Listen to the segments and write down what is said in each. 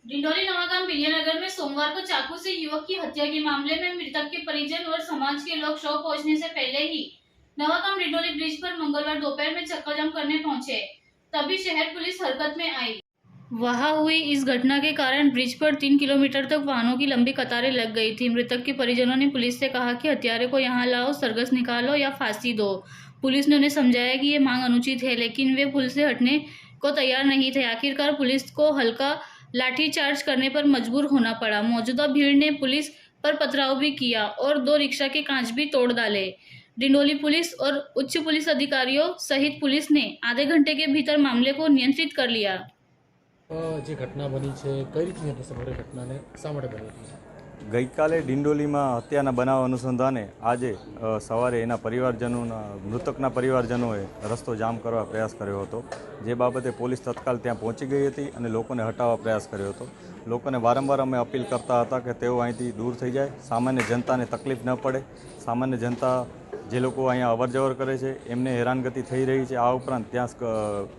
डिंडोली नवागांव विजयनगर में सोमवार को चाकू से युवक की हत्या के मामले में मृतक के परिजन और समाज के लोग शव पहुंचने से पहले ही नवागांव डिंडोली ब्रिज पर मंगलवार दोपहर में चक्काजाम करने पहुंचे। तभी शहर पुलिस हरकत में आई। वहां हुई इस घटना के कारण ब्रिज पर 3 किलोमीटर तक वाहनों की लंबी कतारें लग गई थी। मृतक के परिजनों ने पुलिस से कहा कि हत्यारे को यहाँ लाओ, सरगस निकालो या फांसी दो। पुलिस ने उन्हें समझाया कि ये मांग अनुचित है, लेकिन वे पुल से हटने को तैयार नहीं थे। आखिरकार पुलिस को हल्का लाठीचार्ज करने पर मजबूर होना पड़ा। मौजूदा भीड़ ने पुलिस पर पथराव भी किया और 2 रिक्शा के कांच भी तोड़ डाले। डिंडोली पुलिस और उच्च पुलिस अधिकारियों सहित पुलिस ने आधे घंटे के भीतर मामले को नियंत्रित कर लिया। જે ઘટના બની છે કઈ રીતની હતી સમગ્ર ઘટનાને શા માટે બની હતી? ગઈકાલે ડિંડોલીમાં હત્યાના બનાવ અનુસંધાને આજે સવારે એના પરિવારજનોના મૃતકના પરિવારજનોએ રસ્તો જામ કરવા પ્રયાસ કર્યો હતો, જે બાબતે પોલીસ તત્કાલ ત્યાં પહોંચી ગઈ હતી અને લોકોને હટાવવા પ્રયાસ કર્યો હતો। લોકોને વારંવાર અમે અપીલ કરતા હતા કે તેઓ અહીંથી દૂર થઈ જાય, સામાન્ય જનતાને તકલીફ ન પડે। સામાન્ય જનતા જે લોકો અહીંયા અવરજવર કરે છે એમને હેરાનગતિ થઈ રહી છે। આ ઉપરાંત ત્યાં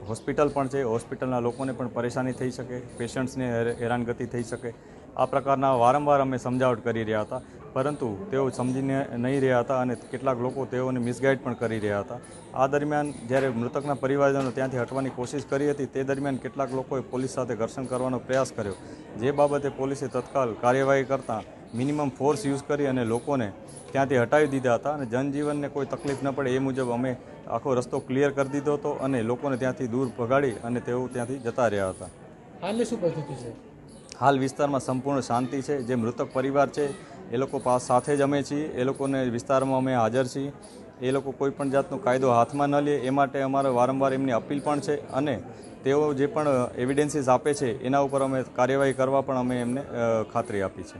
હોસ્પિટલ પણ છે, હોસ્પિટલના લોકોને પણ પરેશાની થઈ શકે, પેશન્ટ્સને હેરાનગતિ થઈ શકે। આ પ્રકારના વારંવાર અમે સમજાવટ કરી રહ્યા હતા, પરંતુ તેઓ સમજીને નહીં રહ્યા હતા અને કેટલાક લોકો તેઓને મિસગાઈડ પણ કરી રહ્યા હતા। આ દરમિયાન જ્યારે મૃતકના પરિવારજનો ત્યાંથી હટવાની કોશિશ કરી હતી તે દરમિયાન કેટલાક લોકોએ પોલીસ સાથે ઘર્ષણ કરવાનો પ્રયાસ કર્યો, જે બાબતે પોલીસે તત્કાલ કાર્યવાહી કરતાં મિનિમમ ફોર્સ યુઝ કરી અને લોકોને ત્યાંથી હટાવી દીધા હતા અને જનજીવનને કોઈ તકલીફ ન પડે એ મુજબ અમે આખો રસ્તો ક્લિયર કરી દીધો હતો અને લોકોને ત્યાંથી દૂર ભગાડી અને તેઓ ત્યાંથી જતા રહ્યા હતા। હાલની શું પરિસ્થિતિ છે? હાલ વિસ્તારમાં સંપૂર્ણ શાંતિ છે। જે મૃતક પરિવાર છે એ લોકો સાથે જ અમે છીએ, એ લોકોને વિસ્તારમાં અમે હાજર છીએ। એ લોકો કોઈ પણ જાતનો કાયદો હાથમાં ન લે એ માટે અમારે વારંવાર એમની અપીલ પણ છે અને તેઓ જે પણ એવિડન્સીસ આપે છે એના ઉપર અમે કાર્યવાહી કરવા પણ અમે એમને ખાતરી આપી છે।